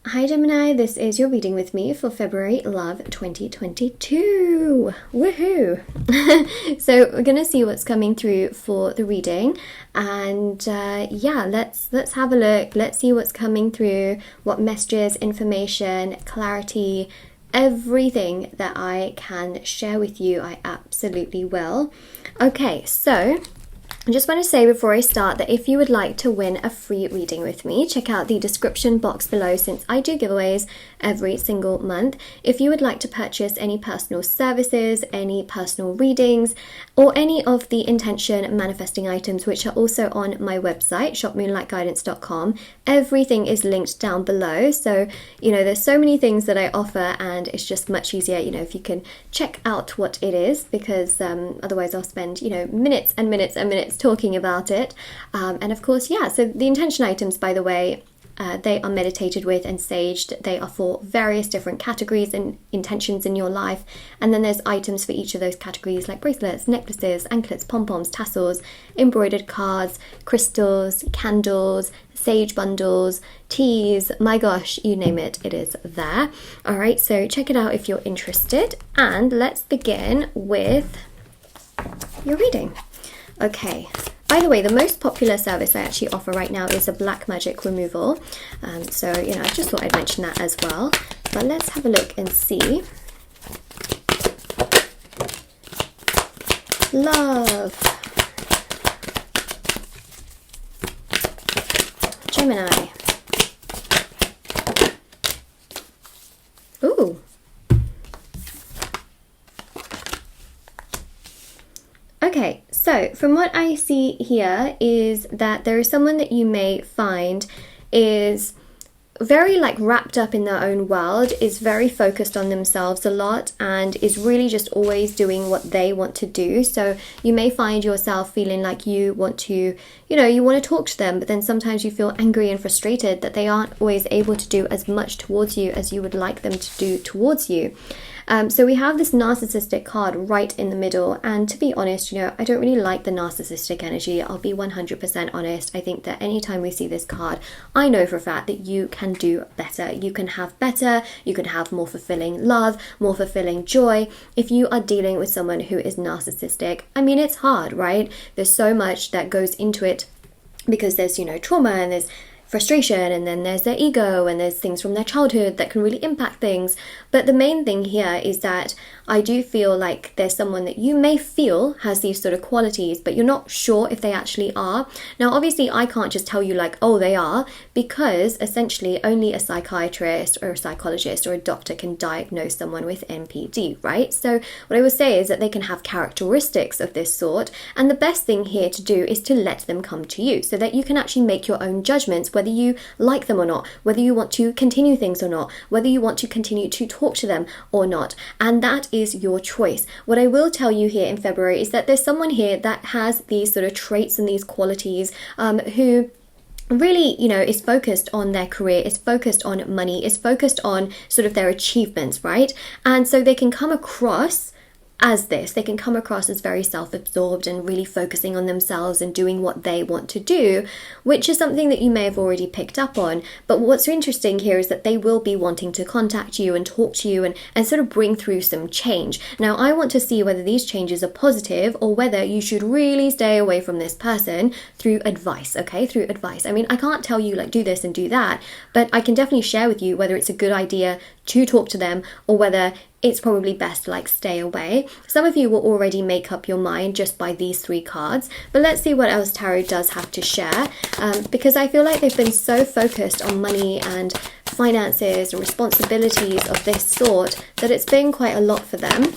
Hi Gemini, this is your reading with me for February Love 2022. Woohoo! So we're gonna see what's coming through for the reading, and yeah, let's have a look. Let's see what's coming through, what messages, information, clarity, everything that I can share with you, I absolutely will. Okay, so I just want to say before I start that if you would like to win a free reading with me, check out the description box below since I do giveaways every single month. If you would like to purchase any personal services, any personal readings, or any of the intention manifesting items which are also on my website, shopmoonlightguidance.com, everything is linked down below. So, there's so many things that I offer and it's just much easier, if you can check out what it is, because otherwise I'll spend, minutes and minutes and minutes talking about it. And of course, yeah, so the intention items, by the way, they are meditated with and saged. They are for various different categories and intentions in your life. And then there's items for each of those categories, like bracelets, necklaces, anklets, pom-poms, tassels, embroidered cards, crystals, candles, sage bundles, teas, my gosh, you name it, it is there. All right, so check it out if you're interested. And let's begin with your reading. Okay, by the way, the most popular service I actually offer right now is a black magic removal. So, I just thought I'd mention that as well. But let's have a look and see. Love. Gemini. Ooh. Okay, so from what I see here is that there is someone that you may find is very wrapped up in their own world, is very focused on themselves a lot, and is really just always doing what they want to do. So you may find yourself feeling like you want to, you want to talk to them, but then sometimes you feel angry and frustrated that they aren't always able to do as much towards you as you would like them to do towards you. So we have this narcissistic card right in the middle, and to be honest, I don't really like the narcissistic energy. I'll be 100% honest. I think that anytime we see this card, I know for a fact that you can do better. You can have better, you can have more fulfilling love, more fulfilling joy. If you are dealing with someone who is narcissistic, I mean, it's hard, right? There's so much that goes into it because there's, trauma and there's frustration, and then there's their ego, and there's things from their childhood that can really impact things. But the main thing here is that I do feel like there's someone that you may feel has these sort of qualities, but you're not sure if they actually are. Now, obviously, I can't just tell you oh, they are, because essentially only a psychiatrist or a psychologist or a doctor can diagnose someone with NPD, right? So what I will say is that they can have characteristics of this sort, and the best thing here to do is to let them come to you so that you can actually make your own judgments, whether you like them or not, whether you want to continue things or not, whether you want to continue to talk to them or not. And that is your choice. What I will tell you here in February is that there's someone here that has these sort of traits and these qualities who really, is focused on their career, is focused on money, is focused on sort of their achievements, right? And so they can come across as this. They can come across as very self-absorbed and really focusing on themselves and doing what they want to do, which is something that you may have already picked up on. But what's interesting here is that they will be wanting to contact you and talk to you and sort of bring through some change. Now, I want to see whether these changes are positive or whether you should really stay away from this person through advice, okay? Through advice. I mean, I can't tell you do this and do that, but I can definitely share with you whether it's a good idea to talk to them or whether it's probably best to stay away. Some of you will already make up your mind just by these three cards, but let's see what else Tarot does have to share, because I feel like they've been so focused on money and finances and responsibilities of this sort that it's been quite a lot for them.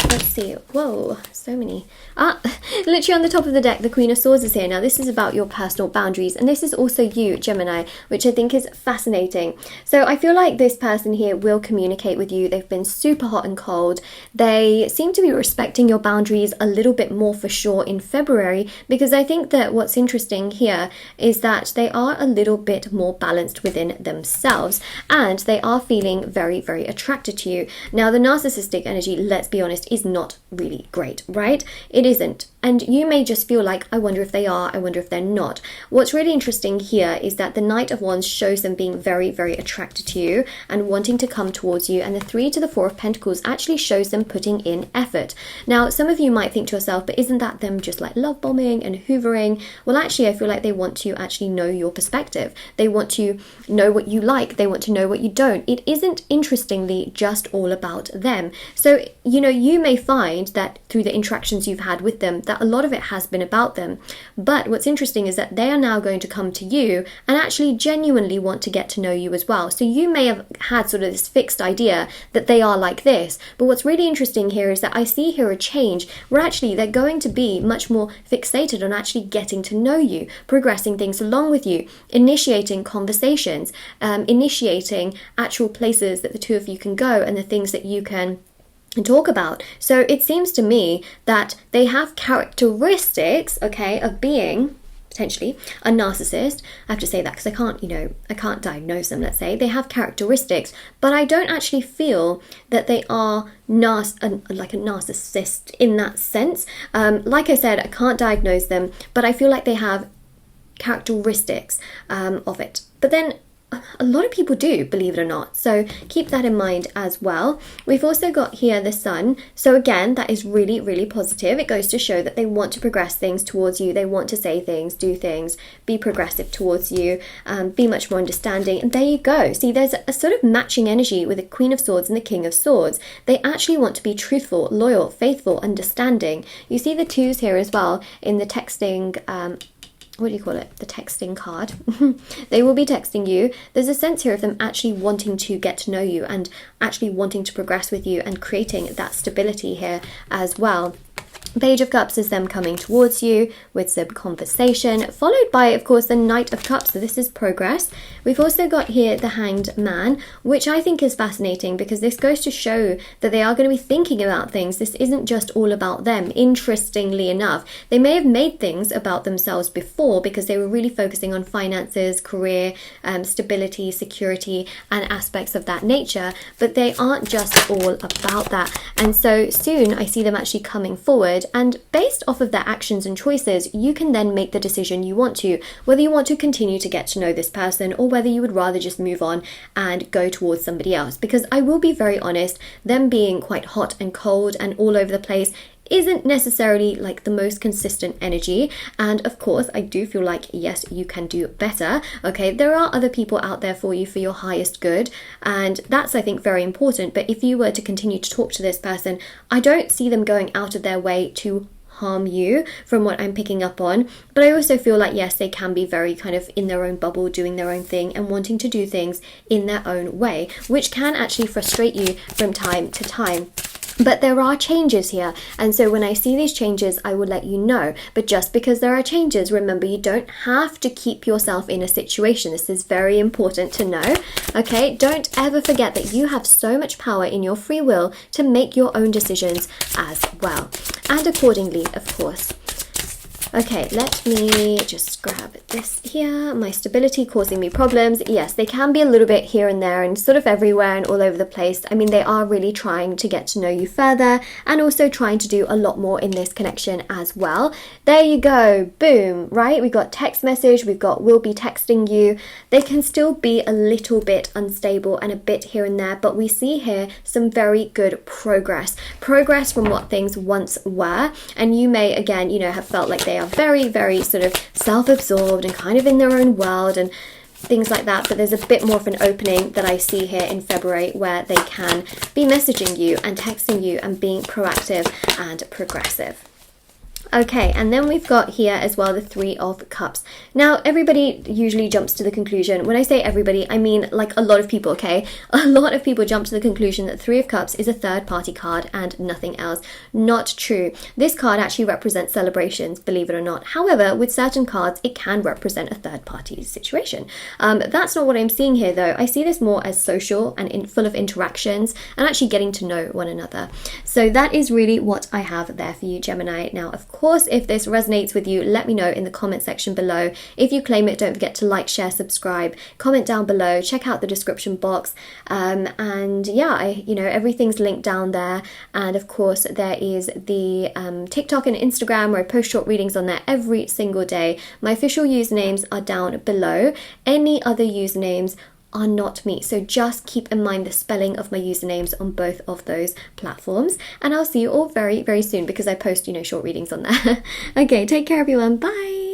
Let's see. Whoa, so many. Literally on the top of the deck, the Queen of Swords is here. Now, this is about your personal boundaries, and this is also you, Gemini, which I think is fascinating. So I feel like this person here will communicate with you. They've been super hot and cold. They seem to be respecting your boundaries a little bit more for sure in February, because I think that what's interesting here is that they are a little bit more balanced within themselves, and they are feeling very, very attracted to you. Now, the narcissistic energy, let's be honest, is is not really great, right? It isn't. And you may just feel like, I wonder if they are, I wonder if they're not. What's really interesting here is that the Knight of Wands shows them being very, very attracted to you and wanting to come towards you. And the 3 to the 4 of Pentacles actually shows them putting in effort. Now, some of you might think to yourself, but isn't that them just like love bombing and hoovering? Well, actually, I feel like they want to actually know your perspective. They want to know what you like. They want to know what you don't. It isn't, interestingly, just all about them. So, you know, you may find that through the interactions you've had with them, that a lot of it has been about them. But what's interesting is that they are now going to come to you and actually genuinely want to get to know you as well. So you may have had sort of this fixed idea that they are like this. But what's really interesting here is that I see here a change where actually they're going to be much more fixated on actually getting to know you, progressing things along with you, initiating conversations, initiating actual places that the two of you can go and the things that you can talk about. So it seems to me that they have characteristics, okay, of being potentially a narcissist. I have to say that because I can't diagnose them, let's say. They have characteristics, but I don't actually feel that they are like a narcissist in that sense. Like I said, I can't diagnose them, but I feel like they have characteristics of it. But then a lot of people do, believe it or not. So keep that in mind as well. We've also got here the Sun. So again, that is really, really positive. It goes to show that they want to progress things towards you. They want to say things, do things, be progressive towards you, be much more understanding. And there you go. See, there's a sort of matching energy with the Queen of Swords and the King of Swords. They actually want to be truthful, loyal, faithful, understanding. You see the 2s here as well in the texting what do you call it? The texting card. They will be texting you. There's a sense here of them actually wanting to get to know you and actually wanting to progress with you and creating that stability here as well. Page of Cups is them coming towards you with some conversation, followed by, of course, the Knight of Cups. So this is progress. We've also got here the Hanged Man, which I think is fascinating because this goes to show that they are going to be thinking about things. This isn't just all about them. Interestingly enough, they may have made things about themselves before because they were really focusing on finances, career, stability, security, and aspects of that nature, but they aren't just all about that. And so soon I see them actually coming forward, and based off of their actions and choices, you can then make the decision you want to, whether you want to continue to get to know this person or whether you would rather just move on and go towards somebody else. Because I will be very honest, them being quite hot and cold and all over the place isn't necessarily like the most consistent energy. And of course, I do feel like, yes, you can do better. Okay, there are other people out there for you for your highest good. And that's, I think, very important. But if you were to continue to talk to this person, I don't see them going out of their way to harm you from what I'm picking up on. But I also feel like, yes, they can be very kind of in their own bubble, doing their own thing and wanting to do things in their own way, which can actually frustrate you from time to time. But there are changes here, and so when I see these changes, I will let you know. But just because there are changes, remember, you don't have to keep yourself in a situation. This is very important to know, okay? Don't ever forget that you have so much power in your free will to make your own decisions as well. And accordingly, of course. Okay, let me just grab this here. My stability causing me problems. Yes, they can be a little bit here and there and sort of everywhere and all over the place. I mean, they are really trying to get to know you further and also trying to do a lot more in this connection as well. There you go. Boom, right? We've got text message. We've got will be texting you. They can still be a little bit unstable and a bit here and there, but we see here some very good progress. Progress from what things once were. And you may, again, have felt like they are very, very sort of self-absorbed and kind of in their own world and things like that, but there's a bit more of an opening that I see here in February where they can be messaging you and texting you and being proactive and progressive. Okay, and then we've got here as well the Three of Cups. Now, everybody usually jumps to the conclusion. When I say everybody, I mean like a lot of people, okay? A lot of people jump to the conclusion that Three of Cups is a third-party card and nothing else. Not true. This card actually represents celebrations, believe it or not. However, with certain cards, it can represent a third-party situation. That's not what I'm seeing here, though. I see this more as social and full of interactions and actually getting to know one another. So that is really what I have there for you, Gemini. Now, of course, if this resonates with you, let me know in the comment section below. If you claim it, don't forget to like, share, subscribe, comment down below, check out the description box, and yeah, everything's linked down there. And of course, there is the TikTok and Instagram where I post short readings on there every single day. My official usernames are down below. Any other usernames are not me, so just keep in mind the spelling of my usernames on both of those platforms, and I'll see you all very, very soon because I post, short readings on there. Okay, take care everyone, bye.